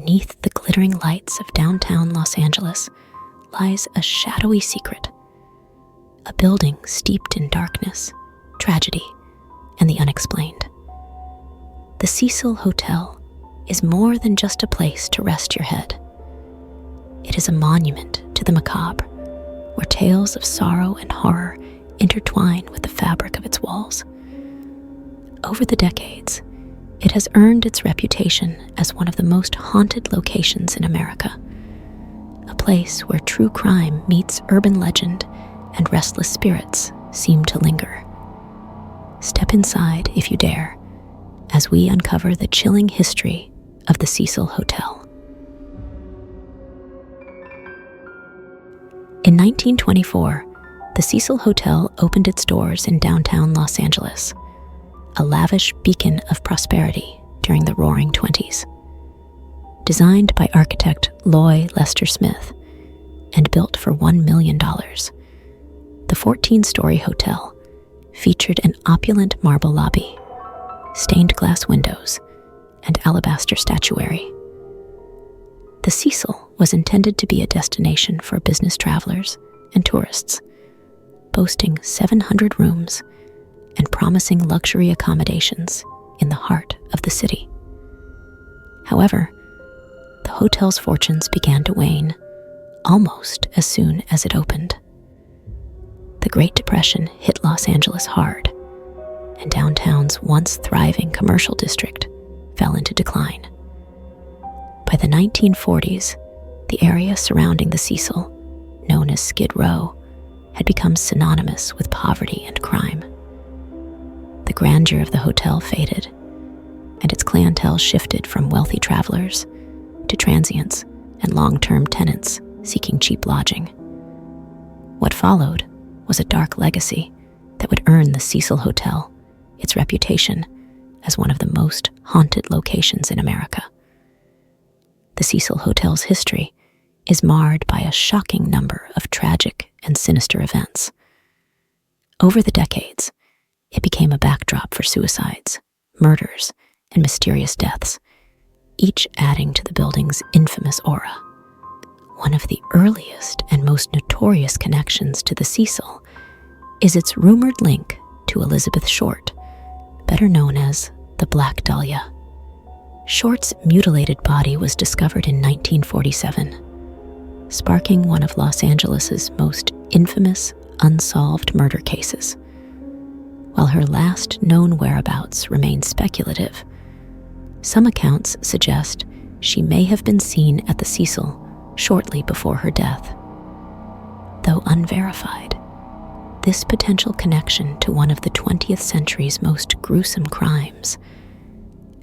beneath the glittering lights of downtown Los Angeles lies a shadowy secret. A building steeped in darkness, tragedy, and the unexplained. The Cecil Hotel is more than just a place to rest your head. It is a monument to the macabre, where tales of sorrow and horror intertwine with the fabric of its walls. Over the decades, it has earned its reputation as one of the most haunted locations in America, a place where true crime meets urban legend and restless spirits seem to linger. Step inside if you dare, as we uncover the chilling history of the Cecil Hotel. In 1924, the Cecil Hotel opened its doors in downtown Los Angeles, a lavish beacon of prosperity during the Roaring Twenties. Designed by architect Loy Lester Smith and built for $1 million, the 14-story hotel featured an opulent marble lobby, stained glass windows, and alabaster statuary. The Cecil was intended to be a destination for business travelers and tourists, boasting 700 rooms and promising luxury accommodations in the heart of the city. However, the hotel's fortunes began to wane almost as soon as it opened. The Great Depression hit Los Angeles hard, and downtown's once thriving commercial district fell into decline. By the 1940s, the area surrounding the Cecil, known as Skid Row, had become synonymous with poverty and crime. The grandeur of the hotel faded, and its clientele shifted from wealthy travelers to transients and long-term tenants seeking cheap lodging. What followed was a dark legacy that would earn the Cecil Hotel its reputation as one of the most haunted locations in America. The Cecil Hotel's history is marred by a shocking number of tragic and sinister events. Over the decades, it became a backdrop for suicides, murders, and mysterious deaths, each adding to the building's infamous aura. One of the earliest and most notorious connections to the Cecil is its rumored link to Elizabeth Short, better known as the Black Dahlia. Short's mutilated body was discovered in 1947, sparking one of Los Angeles's most infamous unsolved murder cases. While her last known whereabouts remain speculative, some accounts suggest she may have been seen at the Cecil shortly before her death. Though unverified, this potential connection to one of the 20th century's most gruesome crimes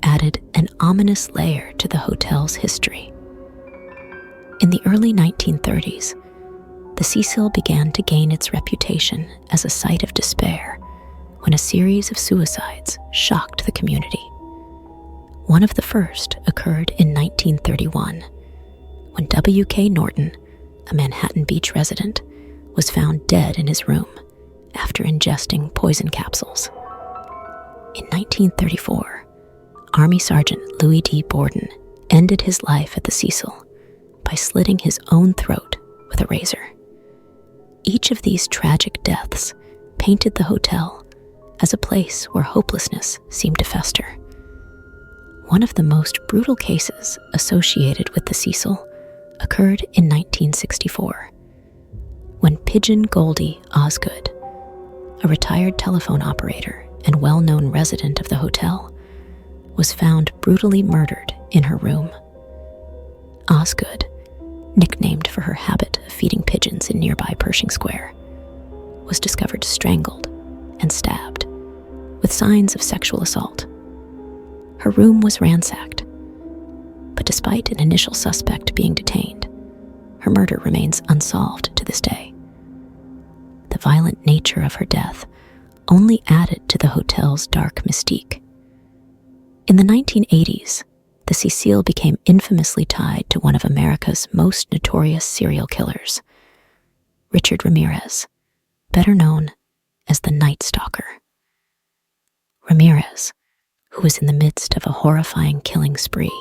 added an ominous layer to the hotel's history. In the early 1930s, the Cecil began to gain its reputation as a site of despair when a series of suicides shocked the community. One of the first occurred in 1931, when W.K. Norton, a Manhattan Beach resident, was found dead in his room after ingesting poison capsules. In 1934, Army Sergeant Louis D. Borden ended his life at the Cecil by slitting his own throat with a razor. Each of these tragic deaths painted the hotel as a place where hopelessness seemed to fester. One of the most brutal cases associated with the Cecil occurred in 1964, when Pigeon Goldie Osgood, a retired telephone operator and well-known resident of the hotel, was found brutally murdered in her room. Osgood, nicknamed for her habit of feeding pigeons in nearby Pershing Square, was discovered strangled and stabbed, with signs of sexual assault. Her room was ransacked, but despite an initial suspect being detained, her murder remains unsolved to this day. The violent nature of her death only added to the hotel's dark mystique. In the 1980s, the Cecil became infamously tied to one of America's most notorious serial killers, Richard Ramirez, better known as the Night Stalker. Ramirez, who was in the midst of a horrifying killing spree,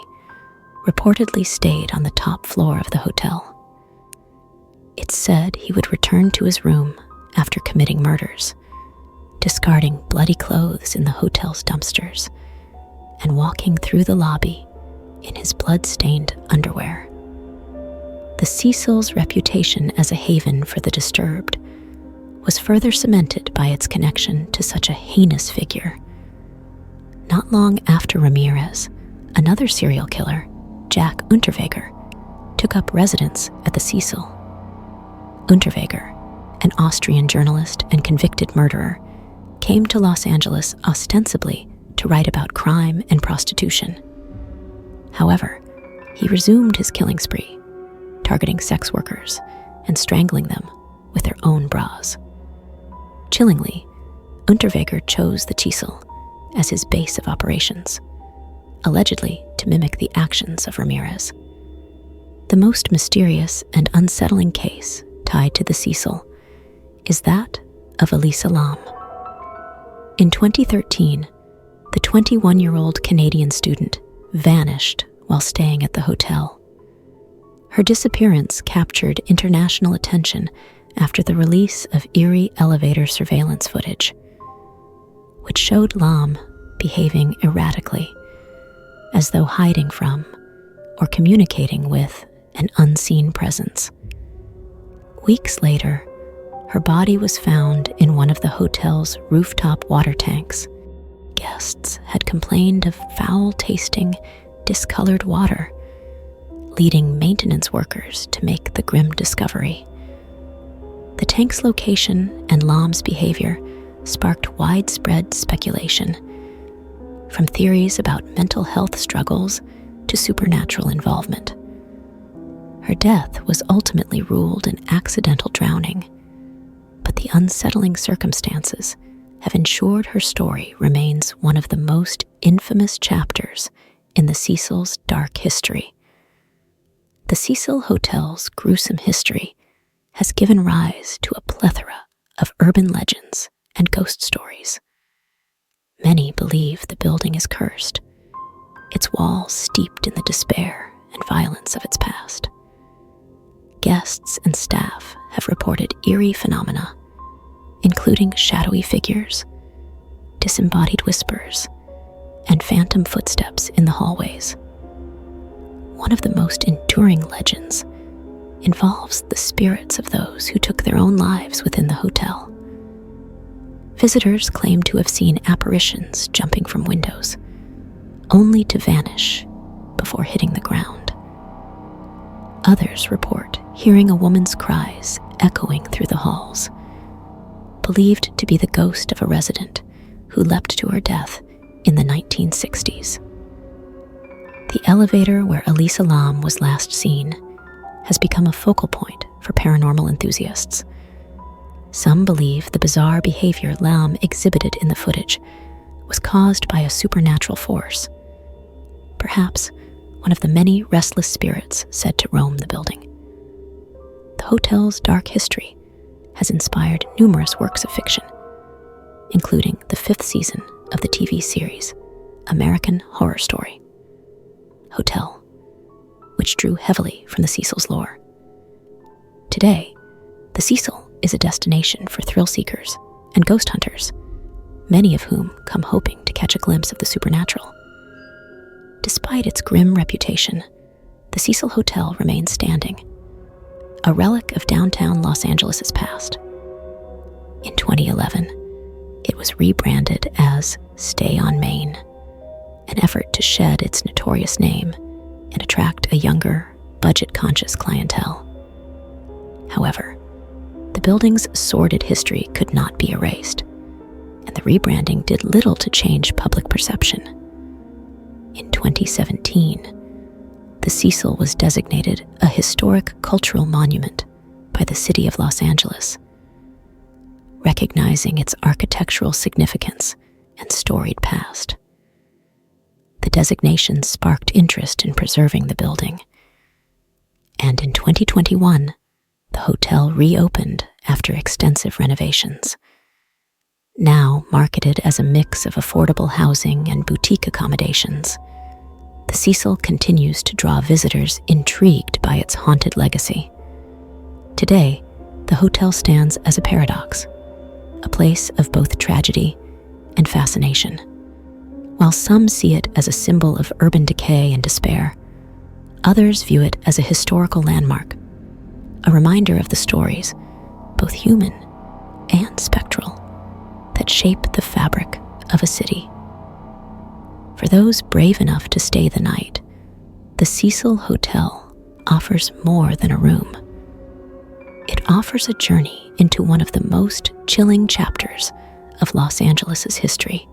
reportedly stayed on the top floor of the hotel. It's said he would return to his room after committing murders, discarding bloody clothes in the hotel's dumpsters and walking through the lobby in his blood-stained underwear. The Cecil's reputation as a haven for the disturbed was further cemented by its connection to such a heinous figure. Not long after Ramirez, another serial killer, Jack Unterweger, took up residence at the Cecil. Unterweger, an Austrian journalist and convicted murderer, came to Los Angeles ostensibly to write about crime and prostitution. However, he resumed his killing spree, targeting sex workers and strangling them with their own bras. Chillingly, Unterweger chose the Cecil as his base of operations, allegedly to mimic the actions of Ramirez. The most mysterious and unsettling case tied to the Cecil is that of Elisa Lam. In 2013, the 21-year-old Canadian student vanished while staying at the hotel. Her disappearance captured international attention after the release of eerie elevator surveillance footage, which showed Lam behaving erratically, as though hiding from or communicating with an unseen presence. Weeks later, her body was found in one of the hotel's rooftop water tanks. Guests had complained of foul-tasting, discolored water, leading maintenance workers to make the grim discovery. The tank's location and Lam's behavior sparked widespread speculation, from theories about mental health struggles to supernatural involvement. Her death was ultimately ruled an accidental drowning, but the unsettling circumstances have ensured her story remains one of the most infamous chapters in the Cecil's dark history. The Cecil Hotel's gruesome history has given rise to a plethora of urban legends and ghost stories. Many believe the building is cursed, its walls steeped in the despair and violence of its past. Guests and staff have reported eerie phenomena, including shadowy figures, disembodied whispers, and phantom footsteps in the hallways. One of the most enduring legends involves the spirits of those who took their own lives within the hotel. Visitors claim to have seen apparitions jumping from windows, only to vanish before hitting the ground. Others report hearing a woman's cries echoing through the halls, believed to be the ghost of a resident who leapt to her death in the 1960s. The elevator where Elisa Lam was last seen has become a focal point for paranormal enthusiasts. Some believe the bizarre behavior Lam exhibited in the footage was caused by a supernatural force, perhaps one of the many restless spirits said to roam the building. The hotel's dark history has inspired numerous works of fiction, including the 5th season of the TV series American Horror Story Hotel, which drew heavily from the Cecil's lore. Today, the Cecil is a destination for thrill seekers and ghost hunters, many of whom come hoping to catch a glimpse of the supernatural. Despite its grim reputation, the Cecil Hotel remains standing, a relic of downtown Los Angeles' past. In 2011, it was rebranded as Stay on Main, an effort to shed its notorious name and attract a younger, budget-conscious clientele. However, the building's sordid history could not be erased, and the rebranding did little to change public perception. In 2017, the Cecil was designated a historic cultural monument by the city of Los Angeles, recognizing its architectural significance and storied past. The designation sparked interest in preserving the building, and in 2021, the hotel reopened after extensive renovations. Now marketed as a mix of affordable housing and boutique accommodations, the Cecil continues to draw visitors intrigued by its haunted legacy. Today, the hotel stands as a paradox, a place of both tragedy and fascination. While some see it as a symbol of urban decay and despair, others view it as a historical landmark, a reminder of the stories, both human and spectral, that shape the fabric of a city. For those brave enough to stay the night, the Cecil Hotel offers more than a room. It offers a journey into one of the most chilling chapters of Los Angeles' history,